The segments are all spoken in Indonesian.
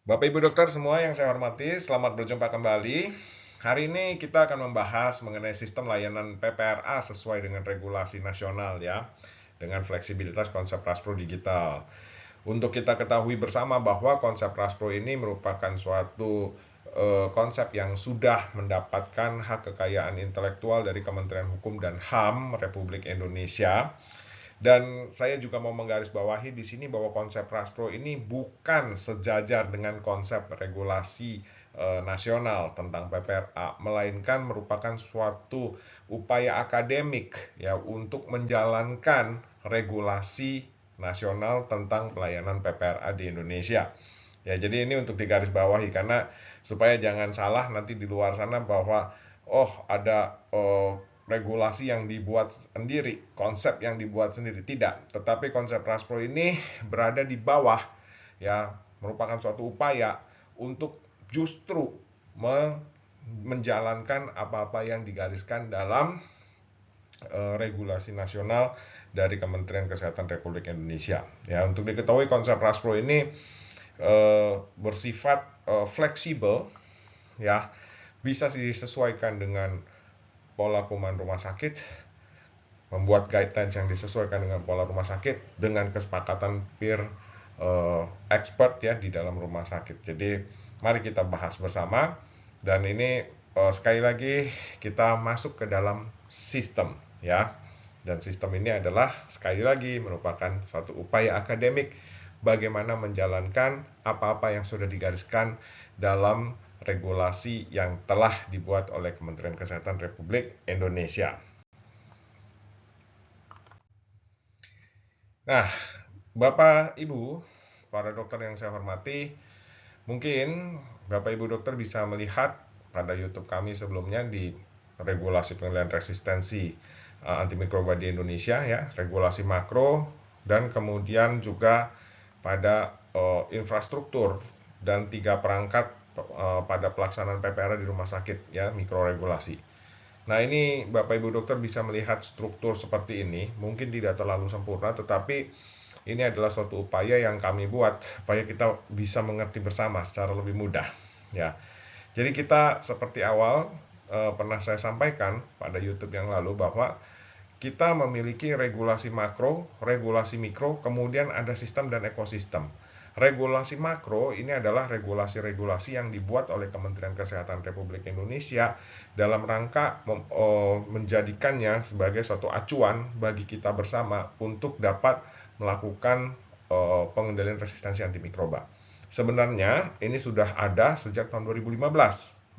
Bapak Ibu dokter semua yang saya hormati, selamat berjumpa kembali. Hari ini kita akan membahas mengenai sistem layanan PPRA sesuai dengan regulasi nasional ya, dengan fleksibilitas konsep Raspro digital. Untuk kita ketahui bersama bahwa konsep Raspro ini merupakan suatu konsep yang sudah mendapatkan hak kekayaan intelektual dari Kementerian Hukum dan HAM Republik Indonesia. Dan saya juga mau menggarisbawahi di sini bahwa konsep Raspro ini bukan sejajar dengan konsep regulasi nasional tentang PPRA, melainkan merupakan suatu upaya akademik ya untuk menjalankan regulasi nasional tentang pelayanan PPRA di Indonesia. Ya, jadi ini untuk digarisbawahi karena supaya jangan salah nanti di luar sana bahwa ada regulasi yang dibuat sendiri, konsep yang dibuat sendiri. Tidak, tetapi konsep Raspro ini berada di bawah ya, merupakan suatu upaya untuk justru menjalankan apa-apa yang digariskan dalam regulasi nasional dari Kementerian Kesehatan Republik Indonesia. Ya, untuk diketahui konsep Raspro ini bersifat fleksibel ya, bisa disesuaikan dengan pola komando rumah sakit, membuat guidelines yang disesuaikan dengan pola rumah sakit dengan kesepakatan peer expert ya di dalam rumah sakit. Jadi mari kita bahas bersama, dan ini sekali lagi kita masuk ke dalam sistem ya. Dan sistem ini adalah sekali lagi merupakan suatu upaya akademik bagaimana menjalankan apa-apa yang sudah digariskan dalam regulasi yang telah dibuat oleh Kementerian Kesehatan Republik Indonesia. Nah, Bapak Ibu, para dokter yang saya hormati, mungkin Bapak Ibu dokter bisa melihat pada YouTube kami sebelumnya di regulasi pengendalian resistensi antimikroba di Indonesia ya, regulasi makro, dan kemudian juga pada infrastruktur dan 3 perangkat pada pelaksanaan PPRA di rumah sakit ya, mikroregulasi. Nah, ini Bapak Ibu dokter bisa melihat struktur seperti ini, mungkin tidak terlalu sempurna, tetapi ini adalah suatu upaya yang kami buat supaya kita bisa mengerti bersama secara lebih mudah ya. Jadi kita seperti awal pernah saya sampaikan pada YouTube yang lalu bahwa kita memiliki regulasi makro, regulasi mikro, kemudian ada sistem dan ekosistem. Regulasi makro ini adalah regulasi-regulasi yang dibuat oleh Kementerian Kesehatan Republik Indonesia dalam rangka menjadikannya sebagai suatu acuan bagi kita bersama untuk dapat melakukan pengendalian resistensi antimikroba. Sebenarnya ini sudah ada sejak tahun 2015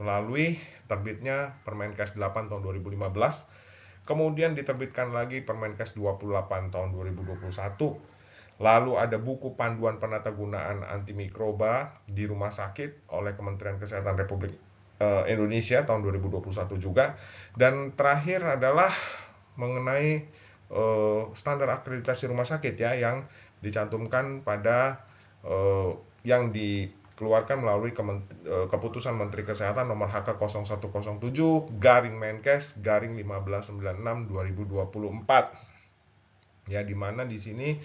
melalui terbitnya Permenkes 8 tahun 2015. Kemudian diterbitkan lagi Permenkes 28 tahun 2021. Lalu ada buku panduan penatagunaan antimikroba di rumah sakit oleh Kementerian Kesehatan Republik Indonesia tahun 2021 juga. Dan terakhir adalah mengenai standar akreditasi rumah sakit ya, yang dicantumkan pada yang dikeluarkan melalui keputusan Menteri Kesehatan nomor HK 0107 garing Menkes garing 1596 2024 ya, di mana di sini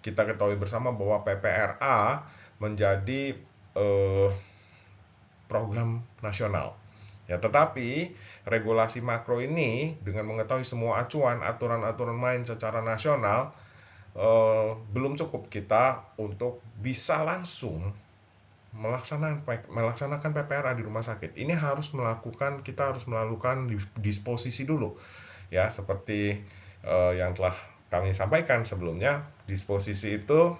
kita ketahui bersama bahwa PPRA menjadi program nasional. Ya, tetapi regulasi makro ini dengan mengetahui semua acuan, aturan-aturan main secara nasional belum cukup kita untuk bisa langsung melaksanakan PPRA di rumah sakit. Ini kita harus melakukan disposisi dulu. Ya, seperti yang telah kami sampaikan sebelumnya, disposisi itu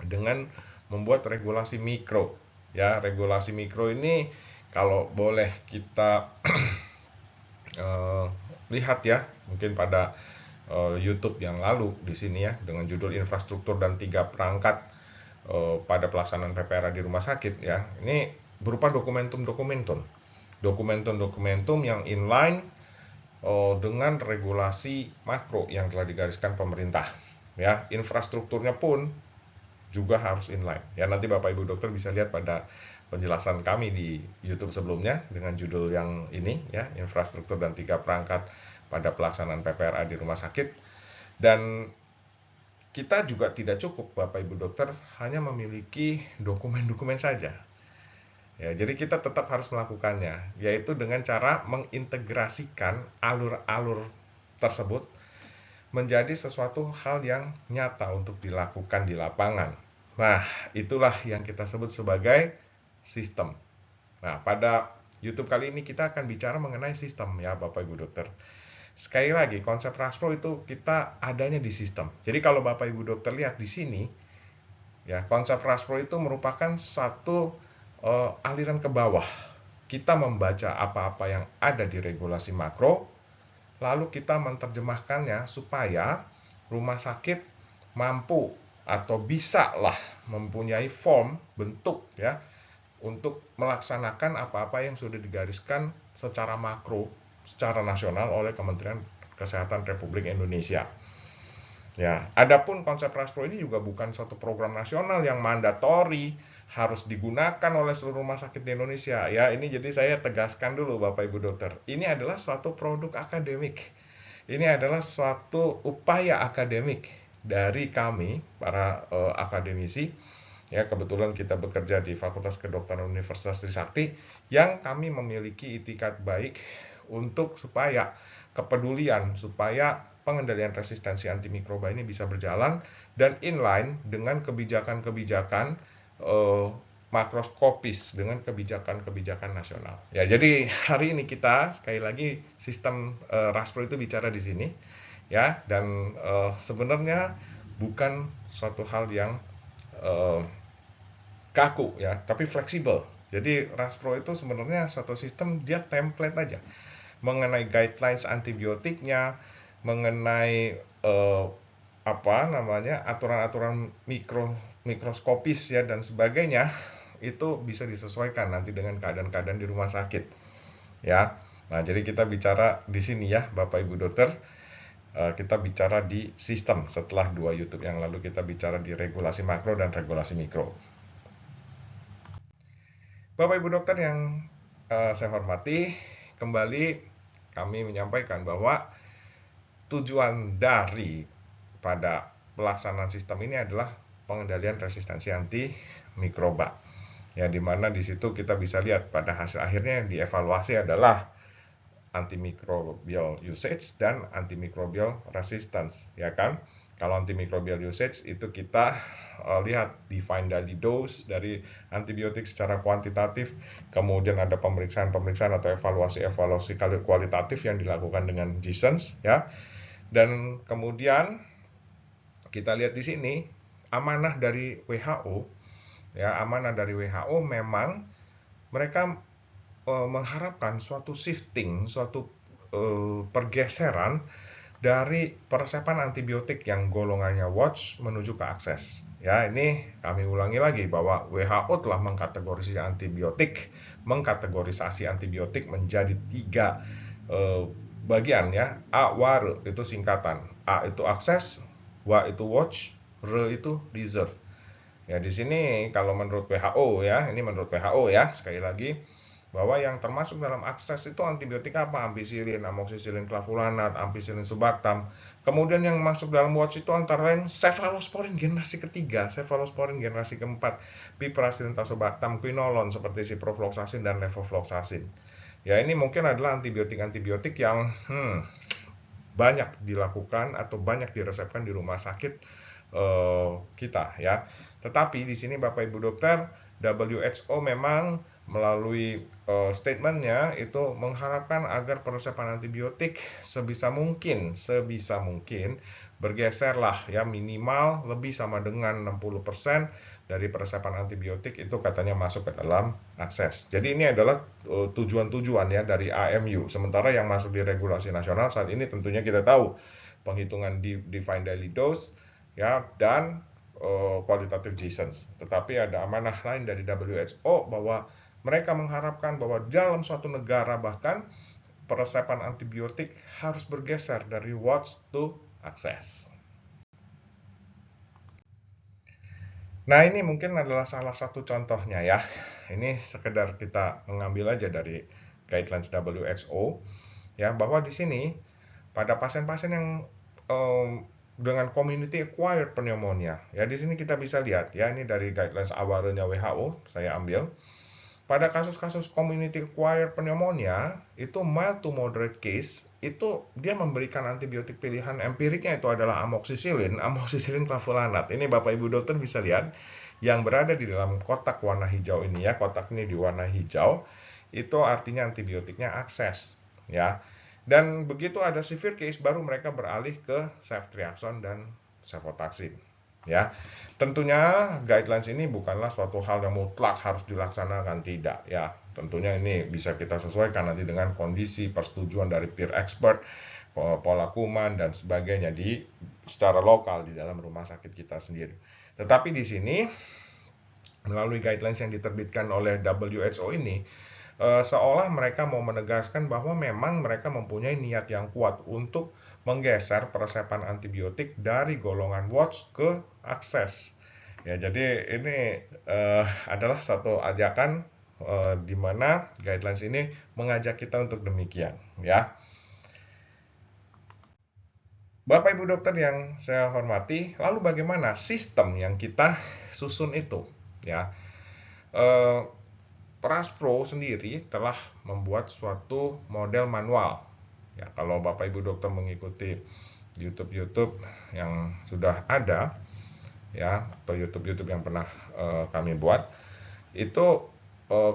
dengan membuat regulasi mikro. Ya, regulasi mikro ini kalau boleh kita lihat ya, mungkin pada YouTube yang lalu di sini ya, dengan judul infrastruktur dan 3 perangkat pada pelaksanaan PPRA di rumah sakit ya. Ini berupa dokumentum yang inline dengan regulasi makro yang telah digariskan pemerintah ya. Infrastrukturnya pun juga harus inline ya. Nanti Bapak Ibu dokter bisa lihat pada penjelasan kami di YouTube sebelumnya dengan judul yang ini ya, infrastruktur dan 3 perangkat pada pelaksanaan PPRA di rumah sakit. Dan kita juga tidak cukup, Bapak Ibu dokter, hanya memiliki dokumen-dokumen saja. Ya, jadi kita tetap harus melakukannya, yaitu dengan cara mengintegrasikan alur-alur tersebut menjadi sesuatu hal yang nyata untuk dilakukan di lapangan. Nah, itulah yang kita sebut sebagai sistem. Nah, pada YouTube kali ini kita akan bicara mengenai sistem ya, Bapak Ibu dokter. Sekali lagi, konsep RASPRO itu kita adanya di sistem. Jadi kalau Bapak Ibu dokter lihat di sini, ya, konsep RASPRO itu merupakan satu aliran ke bawah. Kita membaca apa-apa yang ada di regulasi makro, lalu kita menerjemahkannya supaya rumah sakit mampu atau bisa lah mempunyai form, bentuk ya, untuk melaksanakan apa-apa yang sudah digariskan secara makro, secara nasional oleh Kementerian Kesehatan Republik Indonesia. Ya, adapun konsep RASPRO ini juga bukan suatu program nasional yang mandatori harus digunakan oleh seluruh rumah sakit di Indonesia. Ya, ini jadi saya tegaskan dulu Bapak Ibu dokter. Ini adalah suatu produk akademik. Ini adalah suatu upaya akademik dari kami para akademisi. Ya, kebetulan kita bekerja di Fakultas Kedokteran Universitas Trisakti yang kami memiliki itikat baik untuk supaya kepedulian, supaya pengendalian resistensi antimikroba ini bisa berjalan dan inline dengan kebijakan-kebijakan makroskopis dengan kebijakan-kebijakan nasional. Ya, jadi hari ini kita sekali lagi sistem RASPRO itu bicara di sini, ya, dan sebenarnya bukan suatu hal yang kaku ya, tapi fleksibel. Jadi RASPRO itu sebenarnya suatu sistem, dia template aja mengenai guidelines antibiotiknya, mengenai aturan-aturan mikroskopis ya dan sebagainya, itu bisa disesuaikan nanti dengan keadaan-keadaan di rumah sakit ya. Nah, jadi kita bicara di sini ya Bapak Ibu dokter, kita bicara di sistem. Setelah 2 YouTube yang lalu kita bicara di regulasi makro dan regulasi mikro. Bapak Ibu dokter yang saya hormati, kembali kami menyampaikan bahwa tujuan dari pada pelaksanaan sistem ini adalah pengendalian resistensi antimikroba. Ya, di mana di situ kita bisa lihat pada hasil akhirnya yang dievaluasi adalah antimicrobial usage dan antimicrobial resistance, ya kan? Kalau antimicrobial usage itu kita lihat defined daily dose dari antibiotik secara kuantitatif, kemudian ada pemeriksaan-pemeriksaan atau evaluasi kualitatif yang dilakukan dengan GSENS ya. Dan kemudian kita lihat di sini amanah dari WHO ya, amanah dari WHO memang mereka mengharapkan suatu shifting, suatu pergeseran dari peresepan antibiotik yang golongannya watch menuju ke akses. Ya, ini kami ulangi lagi bahwa WHO telah mengkategorisasi antibiotik menjadi 3 bagian ya. A, WAR itu singkatan. A itu akses, W itu watch, R itu reserve. Ya, di sini kalau menurut WHO ya, ini menurut WHO ya, sekali lagi bahwa yang termasuk dalam akses itu antibiotik apa? Ampicillin, amoxicillin clavulanat, ampicillin subactam. Kemudian yang masuk dalam watch itu antara lain cephalosporin generasi ketiga, cephalosporin generasi keempat, piperacillin tazobactam, quinolone seperti ciprofloxacin dan levofloxacin. Ya, ini mungkin adalah antibiotik-antibiotik yang banyak dilakukan atau banyak diresepkan di rumah sakit kita ya. Tetapi di sini Bapak Ibu dokter, WHO memang melalui statementnya itu mengharapkan agar peresepan antibiotik sebisa mungkin bergeserlah ya, minimal lebih sama dengan 60% dari peresepan antibiotik itu katanya masuk ke dalam akses. Jadi ini adalah tujuan-tujuan ya dari AMU. Sementara yang masuk di regulasi nasional saat ini tentunya kita tahu penghitungan defined daily dose ya dan qualitative GSENS. Tetapi ada amanah lain dari WHO bahwa mereka mengharapkan bahwa dalam suatu negara bahkan peresepan antibiotik harus bergeser dari watch to access. Nah, ini mungkin adalah salah satu contohnya ya. Ini sekedar kita mengambil aja dari guidelines WHO ya, bahwa di sini pada pasien-pasien yang dengan community acquired pneumonia. Ya, di sini kita bisa lihat ya, ini dari guidelines awalnya WHO saya ambil. Pada kasus-kasus community acquired pneumonia, itu mild to moderate case, itu dia memberikan antibiotik pilihan empiriknya itu adalah amoxicillin, amoxicillin clavulanat. Ini Bapak Ibu dokter bisa lihat yang berada di dalam kotak warna hijau ini ya, kotak ini di warna hijau, itu artinya antibiotiknya akses ya. Dan begitu ada severe case baru mereka beralih ke ceftriaxone dan cefotaxime ya. Tentunya guidelines ini bukanlah suatu hal yang mutlak harus dilaksanakan, tidak ya. Tentunya ini bisa kita sesuaikan nanti dengan kondisi persetujuan dari peer expert, pola kuman dan sebagainya di secara lokal di dalam rumah sakit kita sendiri. Tetapi di sini melalui guidelines yang diterbitkan oleh WHO ini seolah mereka mau menegaskan bahwa memang mereka mempunyai niat yang kuat untuk menggeser peresepan antibiotik dari golongan watch ke akses. Ya, jadi ini adalah satu ajakan di mana guidelines ini mengajak kita untuk demikian, ya. Bapak Ibu dokter yang saya hormati, lalu bagaimana sistem yang kita susun itu, ya? Praspro sendiri telah membuat suatu model manual. Ya, kalau Bapak Ibu dokter mengikuti YouTube yang sudah ada, ya, atau YouTube yang pernah kami buat, itu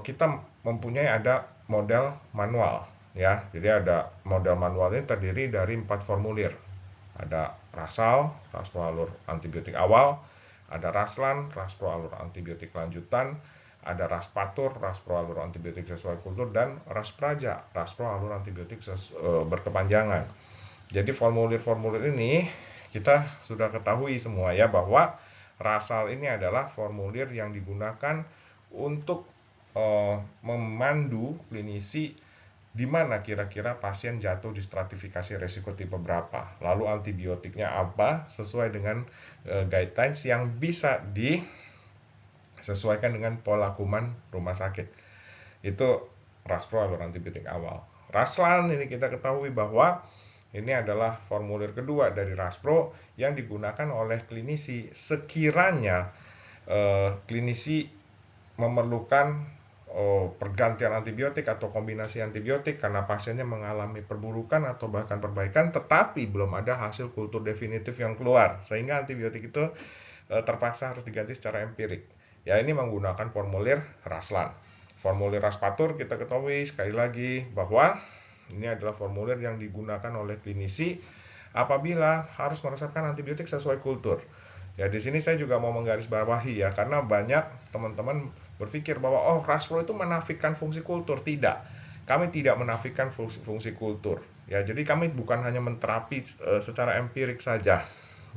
kita mempunyai ada model manual, ya. Jadi ada model manual ini terdiri dari 4 formulir. Ada RASAL, raspro alur antibiotik awal, ada RASLAN, raspro alur antibiotik lanjutan, ada RASPATUR, raspro alur antibiotik sesuai kultur, dan RASPRAJA, raspro alur antibiotik berkepanjangan. Jadi formulir-formulir ini kita sudah ketahui semua ya, bahwa RASAL ini adalah formulir yang digunakan untuk memandu klinisi di mana kira-kira pasien jatuh di stratifikasi resiko tipe berapa, lalu antibiotiknya apa sesuai dengan guidelines yang bisa disesuaikan dengan pola kuman rumah sakit. Itu raspro alur antibiotik awal. RASLAN ini kita ketahui bahwa ini adalah formulir kedua dari raspro yang digunakan oleh klinisi sekiranya klinisi memerlukan pergantian antibiotik atau kombinasi antibiotik karena pasiennya mengalami perburukan atau bahkan perbaikan, tetapi belum ada hasil kultur definitif yang keluar sehingga antibiotik itu terpaksa harus diganti secara empirik. Ya, ini menggunakan formulir RASLAN. Formulir RASPATUR kita ketahui sekali lagi bahwa ini adalah formulir yang digunakan oleh klinisi apabila harus meresepkan antibiotik sesuai kultur. Ya, di sini saya juga mau menggarisbawahi ya, karena banyak teman-teman berpikir bahwa raspro itu menafikan fungsi kultur. Tidak. Kami tidak menafikan fungsi kultur. Ya, jadi kami bukan hanya menterapi secara empirik saja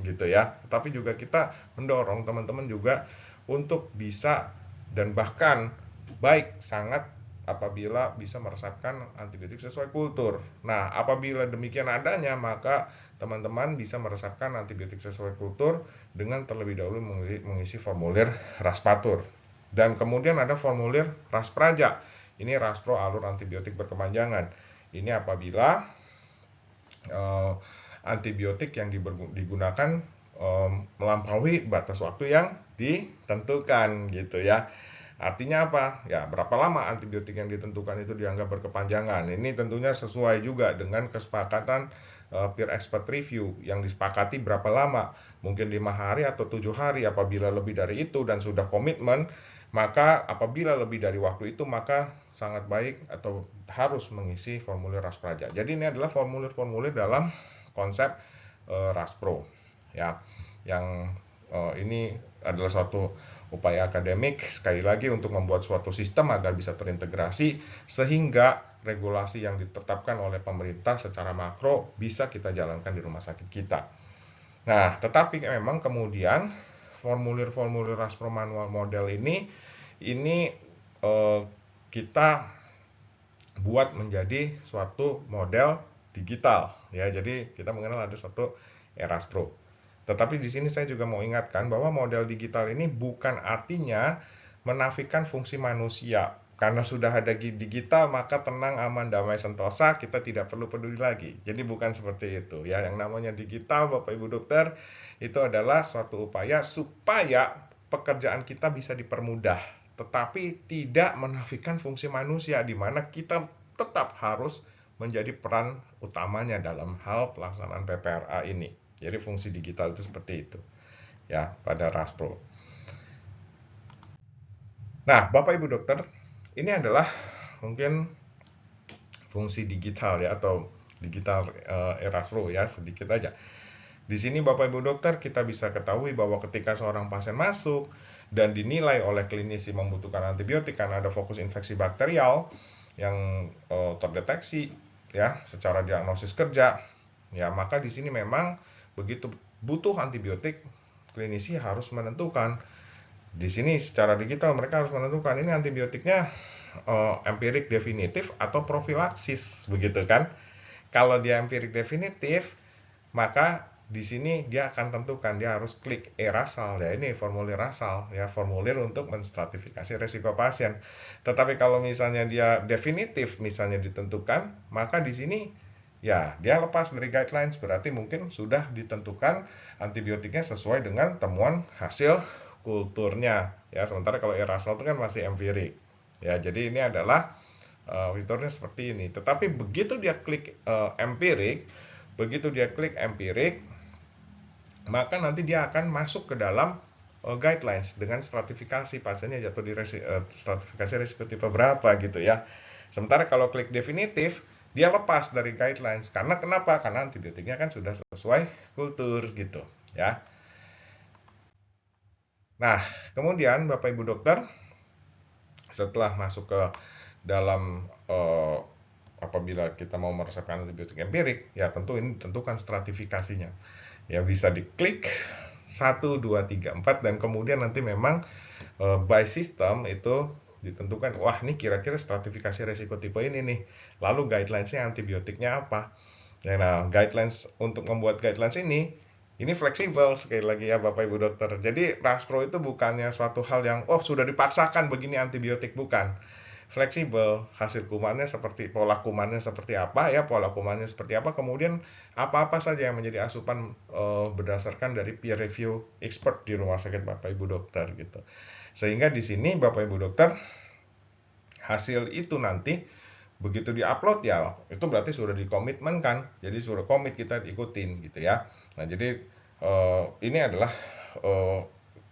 gitu ya, tapi juga kita mendorong teman-teman juga untuk bisa dan bahkan baik sangat apabila bisa meresepkan antibiotik sesuai kultur. Nah, apabila demikian adanya, maka teman-teman bisa meresepkan antibiotik sesuai kultur dengan terlebih dahulu mengisi formulir RASPATUR. Dan kemudian ada formulir RASPRAJA. Ini raspro alur antibiotik berkepanjangan. Ini apabila antibiotik yang digunakan melampaui batas waktu yang ditentukan gitu ya. Artinya apa? Ya, berapa lama antibiotik yang ditentukan itu dianggap berkepanjangan. Ini tentunya sesuai juga dengan kesepakatan peer expert review yang disepakati berapa lama. Mungkin 5 hari atau 7 hari. Apabila lebih dari itu dan sudah komitmen, maka apabila lebih dari waktu itu, maka sangat baik atau harus mengisi formulir RASPRAJA. Jadi ini adalah formulir-formulir dalam konsep RASPRO. Ya, yang ini adalah suatu upaya akademik sekali lagi untuk membuat suatu sistem agar bisa terintegrasi sehingga regulasi yang ditetapkan oleh pemerintah secara makro bisa kita jalankan di rumah sakit kita. Nah, tetapi memang kemudian formulir-formulir raspro manual model ini kita buat menjadi suatu model digital ya. Jadi kita mengenal ada satu eRaspro. Tetapi di sini saya juga mau ingatkan bahwa model digital ini bukan artinya menafikan fungsi manusia Karena sudah ada digital, maka tenang, aman, damai, sentosa, kita tidak perlu peduli lagi. Jadi bukan seperti itu ya. Yang namanya digital, Bapak Ibu dokter, itu adalah suatu upaya supaya pekerjaan kita bisa dipermudah, tetapi tidak menafikan fungsi manusia, di mana kita tetap harus menjadi peran utamanya dalam hal pelaksanaan PPRA ini. Jadi fungsi digital itu seperti itu ya pada Raspro. Nah, Bapak Ibu dokter, ini adalah mungkin fungsi digital ya, atau digital Raspro ya, sedikit aja. Di sini Bapak Ibu dokter, kita bisa ketahui bahwa ketika seorang pasien masuk dan dinilai oleh klinisi membutuhkan antibiotik karena ada fokus infeksi bakterial yang terdeteksi ya secara diagnosis kerja, ya maka di sini memang begitu butuh antibiotik, klinisi harus menentukan. Di sini secara digital mereka harus menentukan ini antibiotiknya empirik definitif atau profilaksis, begitu kan? Kalau dia empirik definitif, maka di sini dia akan tentukan, dia harus klik e-rasal ya, ini formulir rasal ya, formulir untuk menstratifikasi resiko pasien. Tetapi kalau misalnya dia definitif misalnya ditentukan, maka di sini ya dia lepas dari guidelines, berarti mungkin sudah ditentukan antibiotiknya sesuai dengan temuan hasil kulturnya ya. Sementara kalau e-rasal itu kan masih empirik ya. Jadi ini adalah fiturnya seperti ini. Tetapi begitu dia klik empirik, maka nanti dia akan masuk ke dalam guidelines dengan stratifikasi pasiennya jatuh di stratifikasi risiko tipe berapa gitu ya. Sementara kalau klik definitif, dia lepas dari guidelines. Karena kenapa? Karena antibiotiknya kan sudah sesuai kultur gitu ya. Nah, kemudian Bapak Ibu dokter, setelah masuk ke dalam apabila kita mau meresepkan antibiotik empirik, ya tentu ini tentukan stratifikasinya. Ya bisa diklik 1, 2, 3, 4 dan kemudian nanti memang by system itu ditentukan, wah ini kira-kira stratifikasi resiko tipe ini nih. Lalu guidelines-nya antibiotiknya apa? Nah, guidelines untuk membuat guidelines ini fleksibel sekali lagi ya Bapak Ibu dokter. Jadi Raspro itu bukannya suatu hal yang sudah dipaksakan begini antibiotik, bukan. Fleksibel, hasil kumannya seperti pola kumannya seperti apa ya, pola kumannya seperti apa, kemudian apa-apa saja yang menjadi asupan berdasarkan dari peer review expert di rumah sakit Bapak Ibu dokter gitu. Sehingga di sini Bapak Ibu dokter, hasil itu nanti begitu diupload ya itu berarti sudah dikomitmenkan, jadi sudah komit kita ikutin gitu ya. Nah jadi ini adalah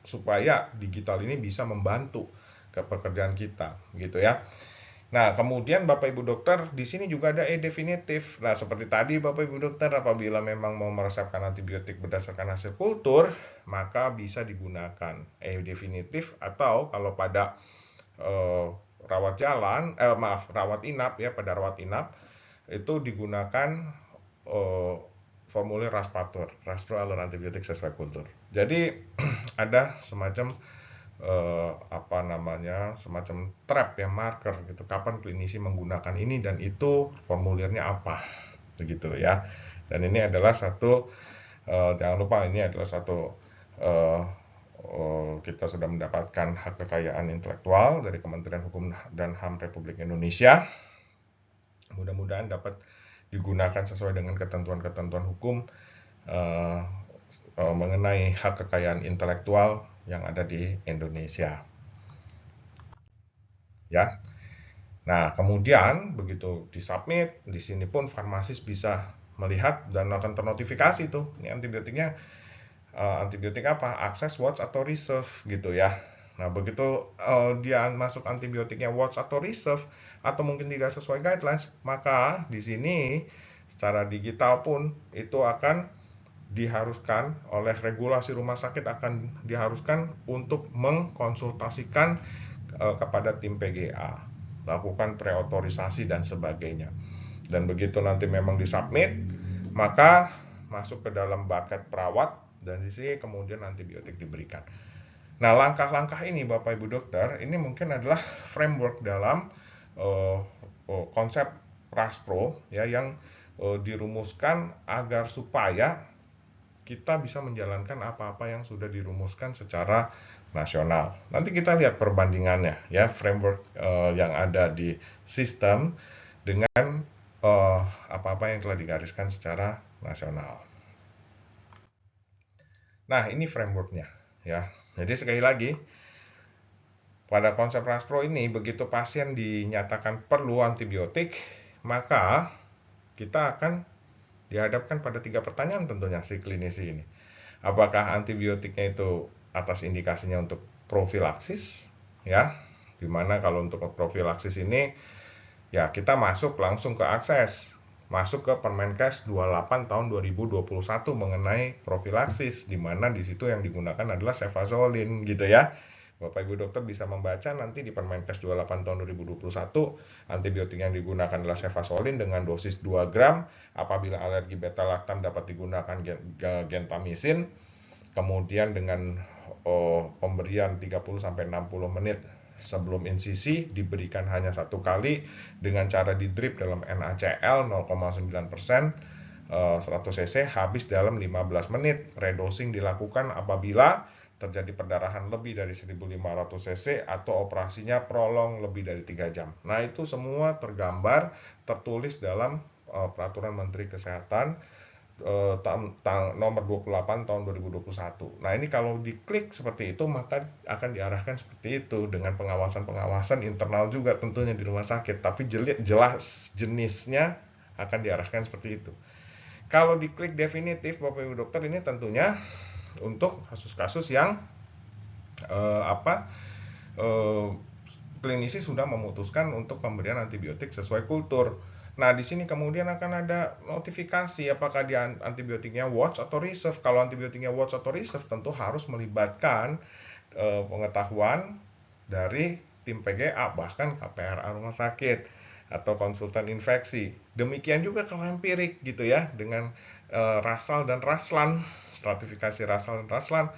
supaya digital ini bisa membantu ke pekerjaan kita gitu ya. Nah, kemudian Bapak Ibu dokter, di sini juga ada e-definitif. Nah, seperti tadi Bapak Ibu dokter, apabila memang mau meresepkan antibiotik berdasarkan hasil kultur, maka bisa digunakan e-definitif, atau kalau pada rawat inap ya, pada rawat inap itu digunakan formulir Raspatur, Raspro Alur Antibiotik Sesuai Kultur. Jadi ada semacam semacam trap ya, marker gitu, kapan klinisi menggunakan ini dan itu formulirnya apa begitu ya. Dan ini adalah satu jangan lupa, ini adalah satu kita sudah mendapatkan hak kekayaan intelektual dari Kementerian Hukum dan HAM Republik Indonesia. Mudah-mudahan dapat digunakan sesuai dengan ketentuan-ketentuan hukum mengenai hak kekayaan intelektual yang ada di Indonesia. Ya. Nah, kemudian begitu disubmit, di sini pun farmasis bisa melihat dan akan ternotifikasi tuh, ini antibiotiknya antibiotik apa? Access, watch, atau reserve gitu ya. Nah, begitu dia masuk antibiotiknya watch atau reserve atau mungkin tidak sesuai guidelines, maka di sini secara digital pun itu akan diharuskan oleh regulasi rumah sakit, akan diharuskan untuk mengkonsultasikan kepada tim PGA, lakukan preotorisasi dan sebagainya. Dan begitu nanti memang disubmit, maka masuk ke dalam bucket perawat dan di sini kemudian antibiotik diberikan. Nah, langkah-langkah ini Bapak Ibu dokter, ini mungkin adalah framework dalam konsep Raspro ya, yang dirumuskan agar supaya kita bisa menjalankan apa-apa yang sudah dirumuskan secara nasional. Nanti kita lihat perbandingannya ya, framework yang ada di sistem dengan apa-apa yang telah digariskan secara nasional. Nah, ini frameworknya ya. Jadi sekali lagi, pada konsep RASPRO ini, begitu pasien dinyatakan perlu antibiotik, maka kita akan dihadapkan pada 3 pertanyaan tentunya si klinisi ini. Apakah antibiotiknya itu atas indikasinya untuk profilaksis, ya, dimana kalau untuk profilaksis ini, ya kita masuk langsung ke akses, masuk ke Permenkes 28 tahun 2021 mengenai profilaksis, di mana di situ yang digunakan adalah cefazolin gitu ya. Bapak Ibu dokter bisa membaca nanti di Permenkes 28 tahun 2021, antibiotik yang digunakan adalah cefazolin dengan dosis 2 gram. Apabila alergi beta laktam dapat digunakan gentamisin. Kemudian dengan pemberian 30-60 menit sebelum insisi, diberikan hanya 1 kali dengan cara di drip dalam NaCl 0,9%, 100 cc habis dalam 15 menit. Redosing dilakukan apabila terjadi perdarahan lebih dari 1500 cc atau operasinya prolong lebih dari 3 jam. Nah, itu semua tergambar, tertulis dalam Peraturan Menteri Kesehatan nomor 28 tahun 2021. Nah, ini kalau diklik seperti itu, maka akan diarahkan seperti itu dengan pengawasan-pengawasan internal juga tentunya di rumah sakit, tapi jelas jenisnya akan diarahkan seperti itu. Kalau diklik definitif, Bapak Ibu dokter, ini tentunya untuk kasus-kasus yang klinisi sudah memutuskan untuk pemberian antibiotik sesuai kultur. Nah, di sini kemudian akan ada notifikasi apakah dia antibiotiknya watch atau reserve. Kalau antibiotiknya watch atau reserve, tentu harus melibatkan pengetahuan dari tim PGA, bahkan KPRA rumah sakit atau konsultan infeksi. Demikian juga kalau empirik gitu ya, dengan RASAL dan RASLAN, stratifikasi RASAL dan RASLAN.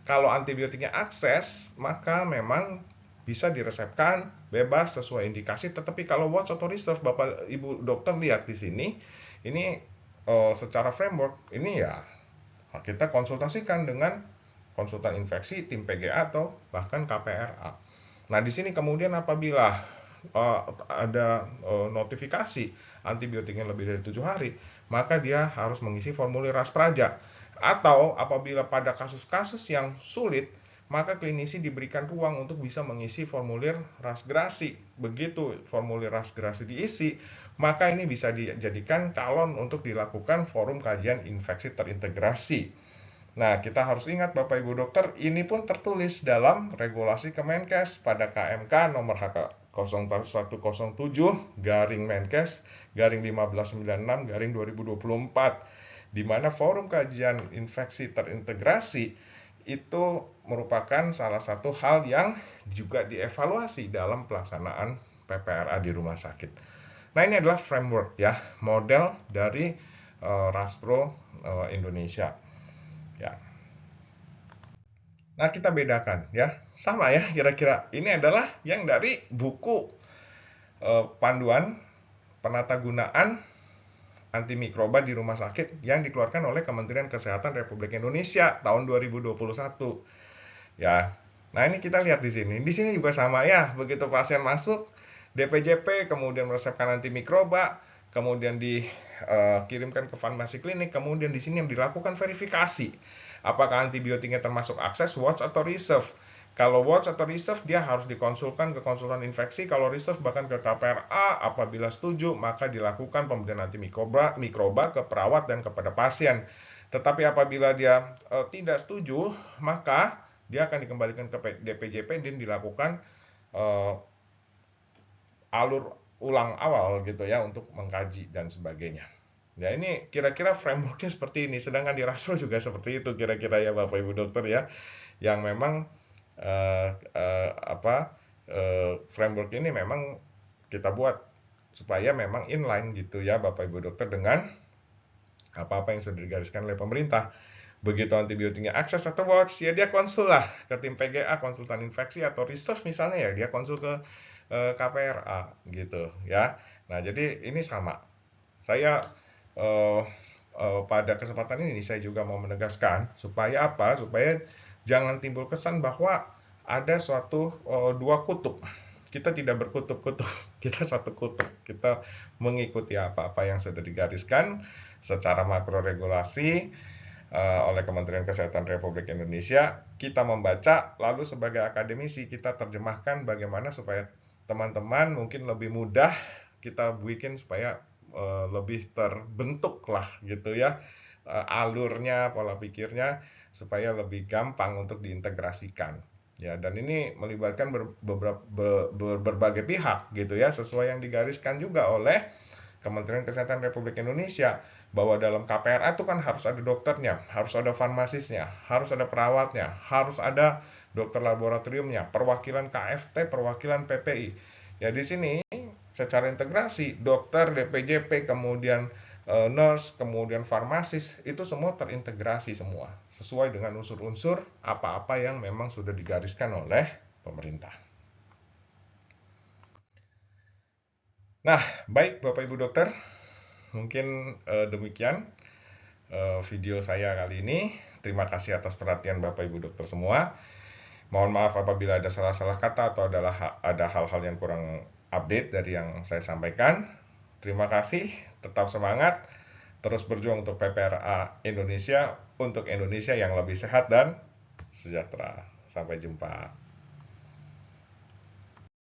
Kalau antibiotiknya akses, maka memang bisa diresepkan bebas sesuai indikasi. Tetapi kalau watch atau reserve, Bapak Ibu dokter lihat di sini, ini secara framework ini ya kita konsultasikan dengan konsultan infeksi, tim PGA atau bahkan KPRA. Nah, di sini kemudian apabila ada notifikasi antibiotiknya lebih dari 7 hari, maka dia harus mengisi formulir Raspraja. Atau apabila pada kasus-kasus yang sulit, maka klinisi diberikan ruang untuk bisa mengisi formulir rasgrasi. Begitu formulir rasgrasi diisi, maka ini bisa dijadikan calon untuk dilakukan forum kajian infeksi terintegrasi. Nah, kita harus ingat Bapak Ibu dokter, ini pun tertulis dalam regulasi Kemenkes pada KMK nomor HK 0107 garing Menkes garing 1596 garing 2024, di mana forum kajian infeksi terintegrasi itu merupakan salah satu hal yang juga dievaluasi dalam pelaksanaan PPRA di rumah sakit. Nah, ini adalah framework ya, model dari RASPRO Indonesia. Ya. Nah, kita bedakan ya. Sama ya kira-kira. Ini adalah yang dari buku panduan penatagunaan antimikroba di rumah sakit yang dikeluarkan oleh Kementerian Kesehatan Republik Indonesia tahun 2021. Ya. Nah, ini kita lihat di sini. Di sini juga sama ya. Begitu pasien masuk DPJP, kemudian meresepkan antimikroba, kemudian dikirimkan ke farmasi klinik, kemudian di sini yang dilakukan verifikasi apakah antibiotiknya termasuk akses, watch atau reserve. Kalau watch atau reserve, dia harus dikonsulkan ke konsultan infeksi. Kalau reserve bahkan ke KPRA. Apabila setuju, maka dilakukan pemberian antimikroba ke perawat dan kepada pasien. Tetapi apabila dia tidak setuju, maka dia akan dikembalikan ke DPJP dan dilakukan alur ulang awal gitu ya untuk mengkaji dan sebagainya. Ya, ini kira-kira frameworknya seperti ini. Sedangkan di RASPRO juga seperti itu kira-kira ya Bapak Ibu dokter ya. Yang memang framework ini memang kita buat supaya memang inline gitu ya Bapak Ibu dokter dengan apa-apa yang sudah digariskan oleh pemerintah. Begitu antibiotiknya akses atau watch, ya dia konsul lah ke tim PGA, konsultan infeksi, atau reserve misalnya ya dia konsul ke KPRA gitu ya. Nah, jadi ini sama. Saya pada kesempatan ini saya juga mau menegaskan supaya apa? Supaya jangan timbul kesan bahwa ada suatu dua kutub. Kita tidak berkutub-kutub, kita satu kutub. Kita mengikuti apa-apa yang sudah digariskan secara makro regulasi oleh Kementerian Kesehatan Republik Indonesia. Kita membaca, lalu sebagai akademisi kita terjemahkan bagaimana supaya teman-teman mungkin lebih mudah kita bikin supaya lebih terbentuk lah gitu ya, alurnya, pola pikirnya, supaya lebih gampang untuk diintegrasikan. Ya, dan ini melibatkan berbagai pihak gitu ya, sesuai yang digariskan juga oleh Kementerian Kesehatan Republik Indonesia, bahwa dalam KPRA itu kan harus ada dokternya, harus ada farmasisnya, harus ada perawatnya, harus ada dokter laboratoriumnya, perwakilan KFT, perwakilan PPI. Ya di sini secara integrasi dokter, DPJP, kemudian nurse, kemudian farmasis, itu semua terintegrasi semua, sesuai dengan unsur-unsur apa-apa yang memang sudah digariskan oleh pemerintah. Nah, baik Bapak Ibu dokter, mungkin demikian video saya kali ini. Terima kasih atas perhatian Bapak Ibu dokter semua. Mohon maaf apabila ada salah-salah kata atau ada hal-hal yang kurang update dari yang saya sampaikan. Terima kasih, tetap semangat, terus berjuang untuk PPRA Indonesia, untuk Indonesia yang lebih sehat dan sejahtera. Sampai jumpa.